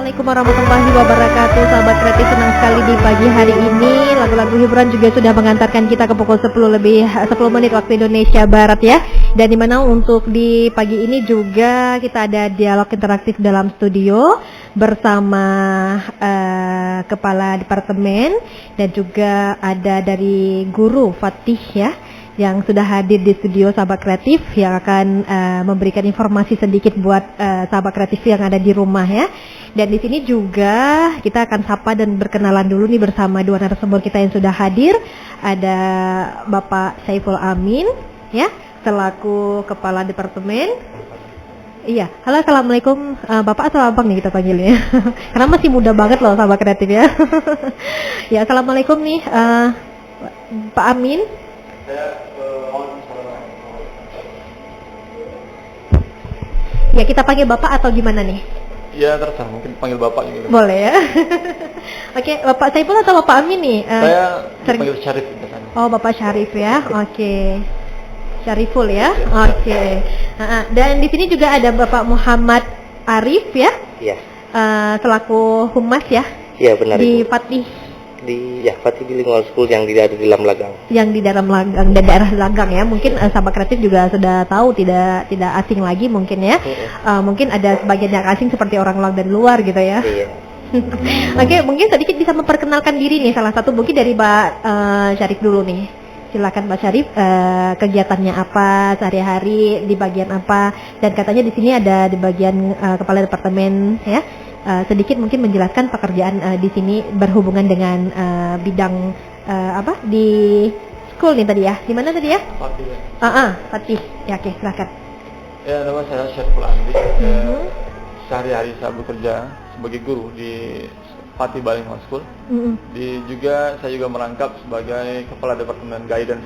Assalamualaikum warahmatullahi wabarakatuh. Sahabat kreatif, senang sekali di pagi hari ini lagu-lagu hiburan juga sudah mengantarkan kita ke pukul 10 menit waktu Indonesia Barat ya. Dan dimana untuk di pagi ini juga kita ada dialog interaktif dalam studio bersama kepala departemen dan juga ada dari guru Fatih ya, yang sudah hadir di studio sahabat kreatif yang akan memberikan informasi sedikit buat sahabat kreatif yang ada di rumah ya. Dan di sini juga kita akan sapa dan berkenalan dulu nih bersama dua narasumber kita yang sudah hadir. Ada Bapak Saiful Amin ya, selaku kepala departemen. Iya, halo, assalamualaikum Bapak atau Abang nih kita panggilnya. Karena masih muda banget loh sahabat kreatif ya. Ya, assalamualaikum nih Pak Amin. Ya, kita panggil Bapak atau gimana nih? Ya, terserah, mungkin panggil Bapak gitu. Boleh ya. Oke, Bapak Saiful atau Bapak Amin nih? Saya panggil Syarif biasanya. Oh, Bapak Syarif ya. Oke. Syariful ya. Oke. Dan di sini juga ada Bapak Muhammad Arif ya. Iya. Selaku humas ya. Iya, benar. Di Ibu. Fatih. Fatih Bilingual School yang di dalam Lagang. Yang di dalam Lagang dan daerah Lagang ya. Mungkin sahabat kreatif juga sudah tahu, tidak asing lagi mungkin ya. Mungkin ada sebagian yang asing seperti orang luar gitu ya. Iya. Oke, mungkin sedikit bisa memperkenalkan diri nih, salah satu mungkin dari Pak Syarif dulu nih. Silakan Pak Syarif, kegiatannya apa sehari-hari, di bagian apa, dan katanya di sini ada di bagian kepala departemen ya. Sedikit mungkin menjelaskan pekerjaan di sini berhubungan dengan bidang apa di school nih tadi ya. Di mana tadi ya? Fatih ya. Fatih. Ya, oke, silakan. Ya, nama saya Syariful Amin. Sehari-hari saya bekerja sebagai guru di Fatih Bilingual School. Saya juga merangkap sebagai kepala departemen guidance.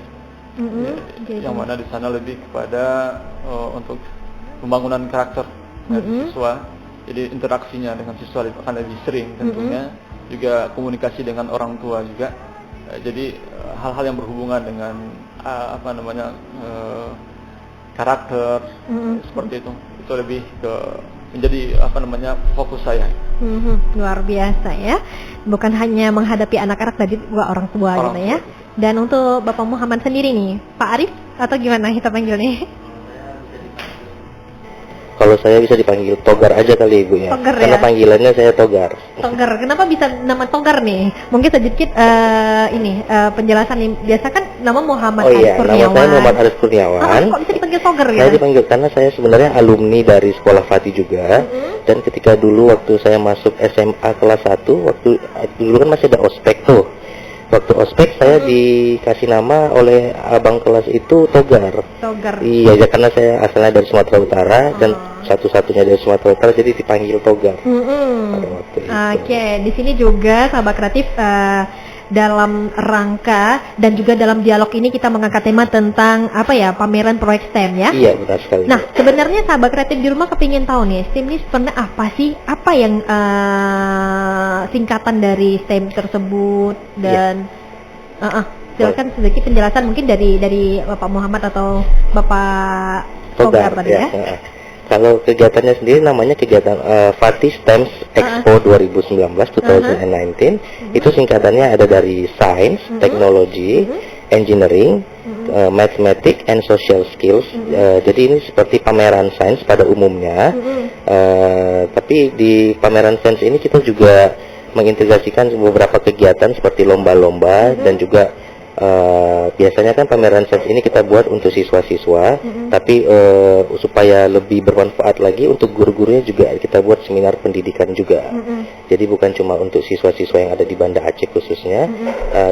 Yang mana di sana lebih kepada untuk pembangunan karakter siswa. Jadi interaksinya dengan siswa akan lebih sering tentunya. Juga komunikasi dengan orang tua juga. Jadi hal-hal yang berhubungan dengan karakter seperti itu lebih ke menjadi fokus saya. Luar biasa ya. Bukan hanya menghadapi anak-anak tadi juga orang tua gitu ya. Dan untuk Bapak Muhammad sendiri nih, Pak Arif atau gimana kita panggil nih? Kalau saya bisa dipanggil Togar aja kali Ibu ya. Togar, karena ya? panggilannya saya Togar. Togar. Kenapa bisa nama Togar nih? Mungkin sedikit penjelasan nih. Biasa kan nama Muhammad Arif Kurniawan. Nama saya Muhammad Arif Kurniawan. Kok bisa dipanggil Togar ya? Saya dipanggil karena saya sebenarnya alumni dari sekolah Fatih juga. Dan ketika dulu waktu saya masuk SMA kelas 1, dulu kan masih ada ospek tuh. Waktu ospek saya dikasih nama oleh abang kelas itu Togar. Iya, ya, karena saya asalnya dari Sumatera Utara dan satu-satunya dari Sumatera Utara, jadi dipanggil Togar. Pada waktu itu. Oke, di sini juga sahabat kreatif dalam rangka dan juga dalam dialog ini kita mengangkat tema tentang pameran proyek STEM ya. Iya, benar sekali. Nah, sebenarnya sahabat kreatif di rumah kepingin tahu nih, STEM ini sebenarnya apa sih? Apa yang singkatan dari STEM tersebut dan silakan sedikit penjelasan mungkin dari Bapak Muhammad atau Bapak Togar tadi ya. Kalau kegiatannya sendiri namanya kegiatan Fatih STEM Expo 2019. Itu singkatannya ada dari Science, Teknologi, Engineering, Mathematics and Social Skills. Jadi ini seperti pameran sains pada umumnya. Tapi di pameran sains ini kita juga mengintegrasikan beberapa kegiatan seperti lomba-lomba dan juga biasanya kan pameran sains ini kita buat untuk siswa-siswa, tapi supaya lebih bermanfaat lagi untuk guru-gurunya juga kita buat seminar pendidikan juga. Jadi bukan cuma untuk siswa-siswa yang ada di Banda Aceh khususnya,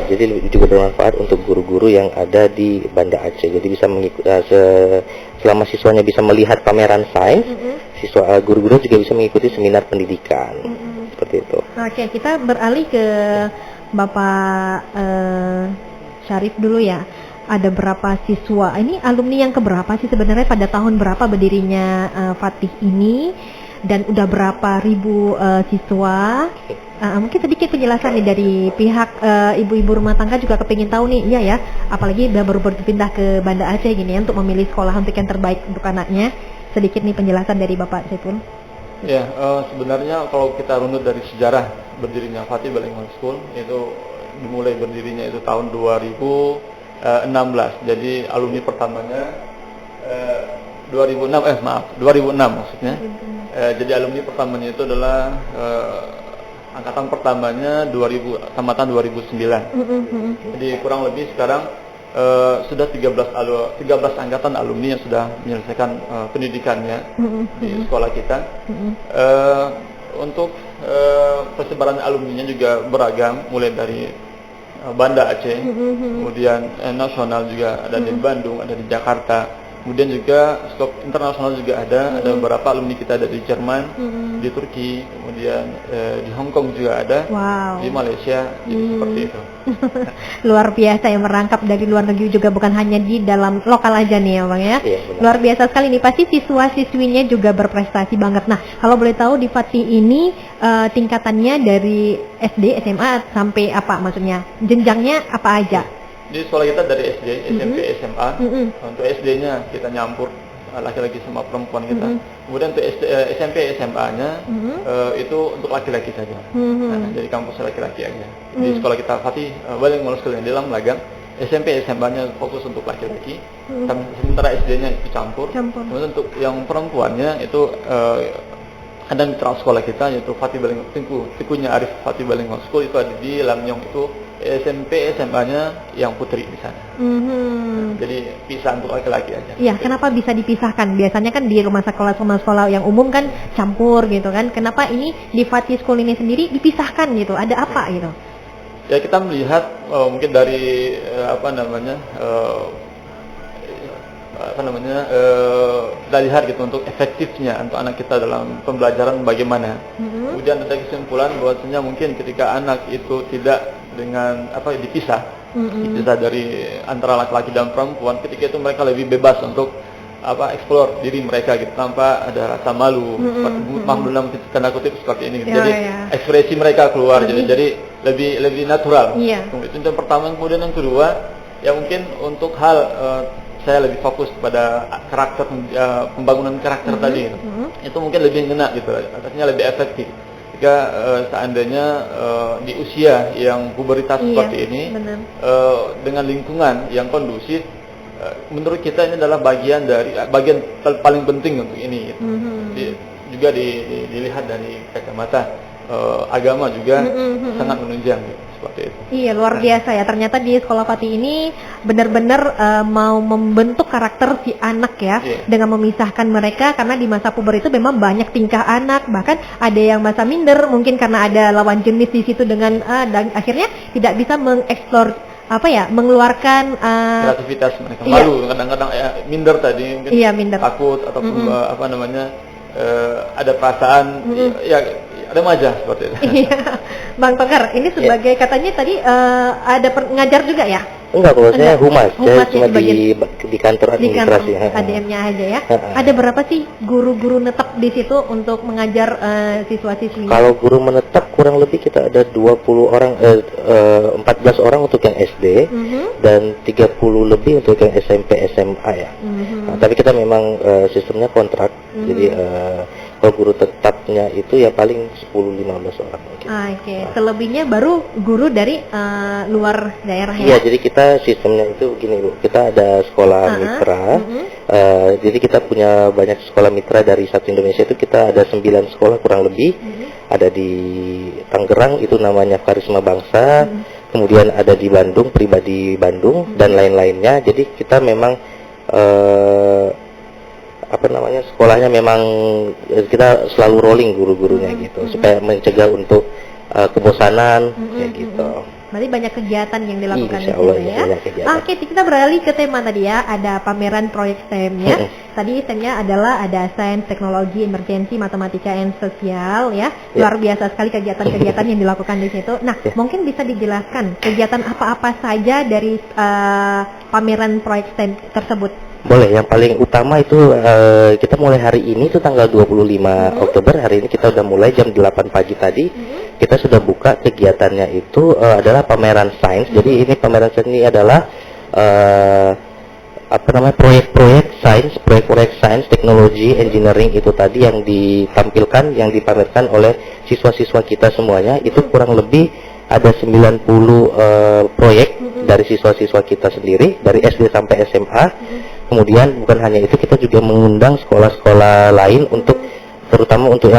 jadi juga bermanfaat untuk guru-guru yang ada di Banda Aceh. Jadi bisa selama siswanya bisa melihat pameran sains, guru-guru juga bisa mengikuti seminar pendidikan. Seperti itu. Oke, kita beralih ke Bapak Syarif dulu ya. Ada berapa siswa? Ini alumni yang keberapa sih sebenarnya, pada tahun berapa berdirinya Fatih ini, dan udah berapa ribu siswa? Mungkin sedikit penjelasan nih dari pihak ibu-ibu rumah tangga juga kepingin tahu nih. Iya ya, apalagi baru berpindah ke Banda Aceh gini ya, untuk memilih sekolah untuk yang terbaik untuk anaknya. Sedikit nih penjelasan dari Bapak Saiful. Ya, sebenarnya kalau kita runut dari sejarah berdirinya Fatih Bilingual School itu dimulai berdirinya itu tahun 2016. Jadi alumni pertamanya 2006 maksudnya. Jadi alumni pertamanya itu adalah angkatan pertamanya tamatan 2009. Jadi kurang lebih sekarang sudah 13 angkatan alumni yang sudah menyelesaikan pendidikannya di sekolah kita. Untuk persebaran alumninya juga beragam, mulai dari Banda Aceh, kemudian nasional juga ada di Bandung, ada di Jakarta. Kemudian juga skop internasional juga ada beberapa alumni kita dari Jerman, di Turki, kemudian di Hong Kong juga ada, di Malaysia, jadi seperti itu. Luar biasa ya, merangkap dari luar negeri juga, bukan hanya di dalam lokal aja nih ya Bang ya. Luar biasa sekali nih, pasti siswa-siswinya juga berprestasi banget. Nah, kalau boleh tahu di Fatih ini tingkatannya dari SD, SMA sampai apa maksudnya? Jenjangnya apa aja? Di sekolah kita dari SD, SMP, SMA. Untuk SD-nya kita nyampur laki-laki sama perempuan kita. Kemudian untuk SMP, SMA-nya itu untuk laki-laki saja. Jadi kampus laki-laki aja. Di sekolah kita Fatih Bilingual School yang di Lamlagan, SMP, SMA-nya fokus untuk laki-laki. Sementara SD-nya itu campur. Kemudian untuk yang perempuannya itu ada mitra sekolah kita yaitu Fatih Bilingual Tikunya Arif Fatih Bilingual School, itu ada di Lamnyong, itu SMP SMA-nya yang putri di sana. Jadi pisah untuk laki-laki aja. Iya, kenapa bisa dipisahkan? Biasanya kan di rumah sekolah yang umum kan campur gitu kan. Kenapa ini di Fatih School ini sendiri dipisahkan gitu? Ada apa gitu? Ya, kita melihat mungkin dari kita lihat gitu untuk efektifnya untuk anak kita dalam pembelajaran bagaimana. Kemudian ada kesimpulan bahwasanya mungkin ketika anak itu tidak dipisah dari antara laki-laki dan perempuan, ketika itu mereka lebih bebas untuk explore diri mereka gitu, tanpa ada rasa malu, dalam tanda kutip seperti ini gitu. Jadi ekspresi mereka keluar, jadi lebih natural. Itu yang pertama. Kemudian yang kedua, ya mungkin untuk hal saya lebih fokus pada karakter, pembangunan karakter tadi gitu. Itu mungkin lebih ngena gitu, artinya lebih efektif. Jika seandainya di usia yang pubertas seperti ini, dengan lingkungan yang kondusif, menurut kita ini adalah bagian paling penting untuk ini. Juga dilihat dari kacamata agama juga sangat menunjang gitu, seperti itu. Iya, luar biasa ya. Ternyata di sekolah Fatih ini benar-benar mau membentuk karakter si anak ya, dengan memisahkan mereka, karena di masa puber itu memang banyak tingkah anak, bahkan ada yang masa minder mungkin karena ada lawan jenis di situ dengan dan akhirnya tidak bisa mengeksplor mengeluarkan kreativitas mereka. Malu kadang-kadang minder tadi mungkin, minder, takut ataupun ada perasaan ada maja seperti itu. Bang Togar, ini sebagai katanya tadi ada ngajar juga ya? Enggak, kalau saya humas. Saya cuma di kantor administrasi. ADM-nya aja ya. Ada berapa sih guru-guru netep di situ untuk mengajar siswa-siswi? Kalau guru menetap kurang lebih kita ada 14 orang untuk yang SD dan 30 lebih untuk yang SMP SMA ya. Tapi kita memang sistemnya kontrak. Jadi kalau guru tetapnya itu ya paling 10-15 orang mungkin. Selebihnya baru guru dari luar daerah ya? Iya, jadi kita sistemnya itu begini Bu, kita ada sekolah mitra. Jadi kita punya banyak sekolah mitra dari satu Indonesia, itu kita ada 9 sekolah kurang lebih. Ada di Tangerang itu namanya Karisma Bangsa, kemudian ada di Bandung Pribadi Bandung dan lain-lainnya. Jadi kita memang sekolahnya memang kita selalu rolling guru-gurunya gitu, supaya mencegah untuk kebosanan kayak gitu. Berarti banyak kegiatan yang dilakukan di Allah, situ ya. Oke, kita beralih ke tema tadi ya, ada pameran proyek STEM ya. Tadi STEM-nya adalah ada sains, teknologi, emergensi, matematika, dan sosial ya. Luar biasa sekali kegiatan-kegiatan yang dilakukan di situ. Nah, mungkin bisa dijelaskan kegiatan apa-apa saja dari pameran proyek STEM tersebut? Boleh, yang paling utama itu kita mulai hari ini itu tanggal 25 Oktober, hari ini kita udah mulai jam 8 pagi tadi. Kita sudah buka kegiatannya itu adalah pameran sains. Jadi ini pameran sains ini adalah proyek-proyek sains, teknologi, engineering itu tadi yang ditampilkan, yang dipamerkan oleh siswa-siswa kita semuanya. Itu kurang lebih ada 90 proyek dari siswa-siswa kita sendiri dari SD sampai SMA. Kemudian bukan hanya itu, kita juga mengundang sekolah-sekolah lain untuk, terutama untuk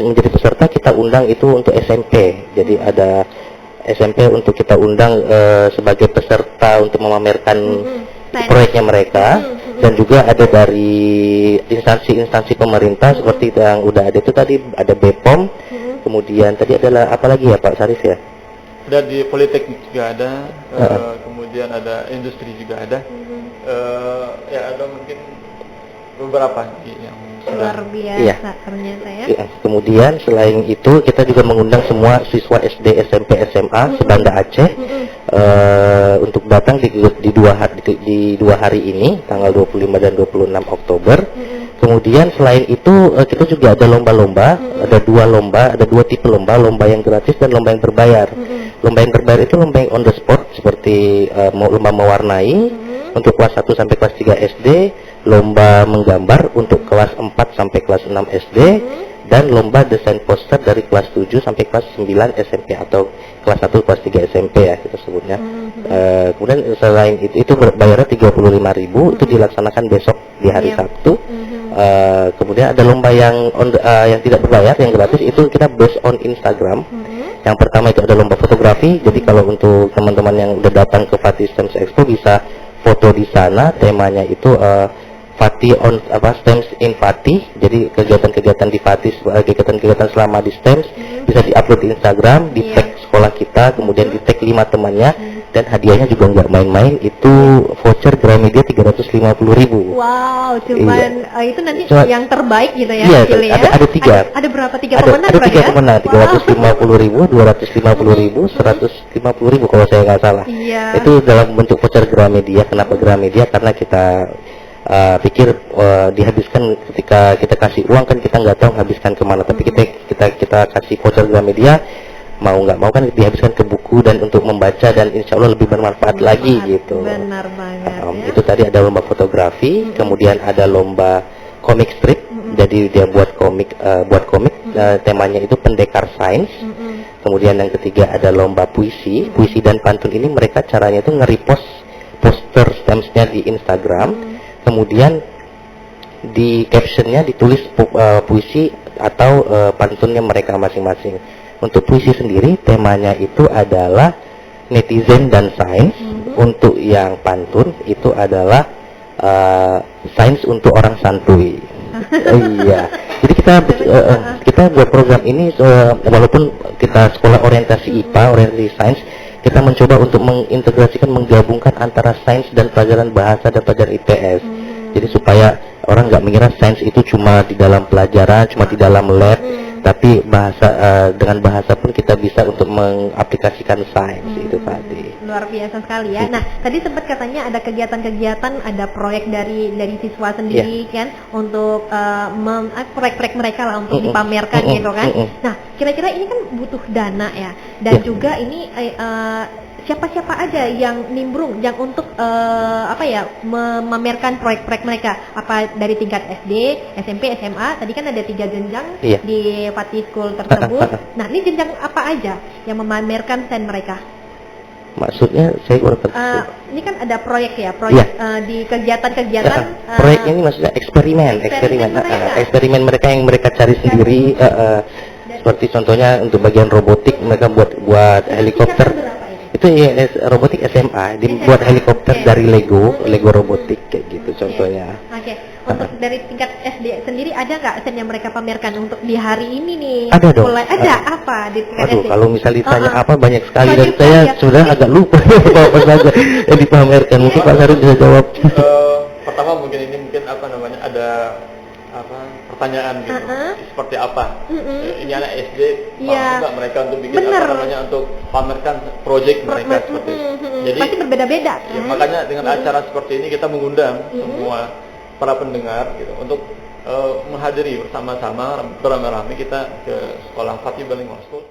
menjadi peserta, kita undang itu untuk SMP. Jadi ada SMP untuk kita undang sebagai peserta untuk memamerkan proyeknya mereka. Dan juga ada dari instansi-instansi pemerintah seperti yang udah ada itu tadi, ada BPOM. Kemudian tadi adalah apa lagi ya Pak Sarif ya? Ada di Politeknik juga ada, kemudian ada industri juga ada, ya ada mungkin beberapa yang luar biasa ternyata ya. Kemudian selain itu kita juga mengundang semua siswa SD, SMP, SMA sebanda Aceh untuk datang di dua hari ini, tanggal 25 dan 26 Oktober. Kemudian selain itu kita juga ada lomba-lomba, ada dua tipe lomba yang gratis dan lomba yang berbayar. Lomba yang berbayar itu lomba yang on the spot, seperti lomba mewarnai untuk kelas 1 sampai kelas 3 SD, lomba menggambar untuk kelas 4 sampai kelas 6 SD, dan lomba desain poster dari kelas 7 sampai kelas 9 SMP atau kelas 1 kelas 3 SMP ya kita sebutnya. Kemudian selain itu bayarnya 35.000, itu dilaksanakan besok di hari Sabtu. Kemudian ada lomba yang tidak berbayar, yang gratis, itu kita based on Instagram. Yang pertama itu ada lomba fotografi. Jadi kalau untuk teman-teman yang udah datang ke Fatih STEM Expo bisa foto di sana. Temanya itu Fatih STEM in Fatih. Jadi kegiatan-kegiatan di Fatih, kegiatan-kegiatan selama di STEM bisa diupload di Instagram, di tag sekolah kita, kemudian di tag 5 temannya, dan hadiahnya juga nggak main-main, itu voucher Gramedia 350.000. Wow, cuman itu nanti yang terbaik gitu ya? Iya, pilih, ada 3. Ada berapa? 3 pemenang? Ada 3 pemenang, 350.000, 250.000, 150.000 kalau saya nggak salah. Itu dalam bentuk voucher Gramedia. Kenapa Gramedia? Karena kita pikir dihabiskan ketika kita kasih uang kan kita nggak tahu habiskan kemana, tapi kita kasih voucher Gramedia, mau nggak mau kan dihabiskan ke buku dan untuk membaca, dan insya Allah lebih bermanfaat lagi gitu. Benar banget. Itu tadi ada lomba fotografi, kemudian ada lomba comic strip. Jadi dia buat komik, temanya itu pendekar sains. Kemudian yang ketiga ada lomba puisi dan pantun. Ini mereka caranya itu nge-repost poster STEMS-nya di Instagram. Kemudian di captionnya ditulis puisi atau pantunnya mereka masing-masing. Untuk puisi sendiri temanya itu adalah netizen dan sains. Untuk yang pantun itu adalah sains untuk orang santuy. Iya. Jadi kita buat program ini walaupun kita sekolah orientasi IPA, orientasi sains, kita mencoba untuk mengintegrasikan, menggabungkan antara sains dan pelajaran bahasa dan pelajaran IPS. Jadi supaya orang nggak mengira sains itu cuma di dalam pelajaran, cuma di dalam lab, tapi dengan bahasa pun kita bisa untuk mengaplikasikan sains itu tadi. Luar biasa sekali ya. Nah, tadi sempat katanya ada kegiatan-kegiatan, ada proyek dari siswa sendiri kan untuk proyek-proyek mereka lah untuk dipamerkan gitu kan. Nah, kira-kira ini kan butuh dana ya, dan juga ini siapa-siapa aja yang nimbrung yang untuk memamerkan proyek-proyek mereka, apa dari tingkat SD, SMP, SMA. Tadi kan ada 3 jenjang di Fatih School tersebut. Nah, ini jenjang apa aja yang memamerkan stand mereka? Maksudnya saya kurang ini kan ada proyek ya, di kegiatan-kegiatan. Proyek ini maksudnya eksperimen mereka yang mereka cari sendiri. Seperti contohnya untuk bagian robotik mereka buat helikopter. Itu robotik SMA, dibuat helikopter dari Lego robotik kayak gitu contohnya. Oke. Untuk dari tingkat SD sendiri ada nggak stand yang mereka pamerkan untuk di hari ini nih? Ada dong. Ada apa di tingkat SD? Kalau misalnya ditanya apa, banyak sekali, dan saya sudah agak lupa apa saja yang dipamerkan. Mungkin Pak Sarif bisa jawab. Pertama mungkin ada pertanyaan gitu, seperti apa? Ini anak SD, mau nggak mereka untuk bikin untuk pamerkan proyek mereka seperti itu. Jadi pasti berbeda-beda. Ya, makanya dengan acara seperti ini kita mengundang semua para pendengar gitu untuk menghadiri bersama-sama beramai-ramai kita ke sekolah Fatih Bilingual School.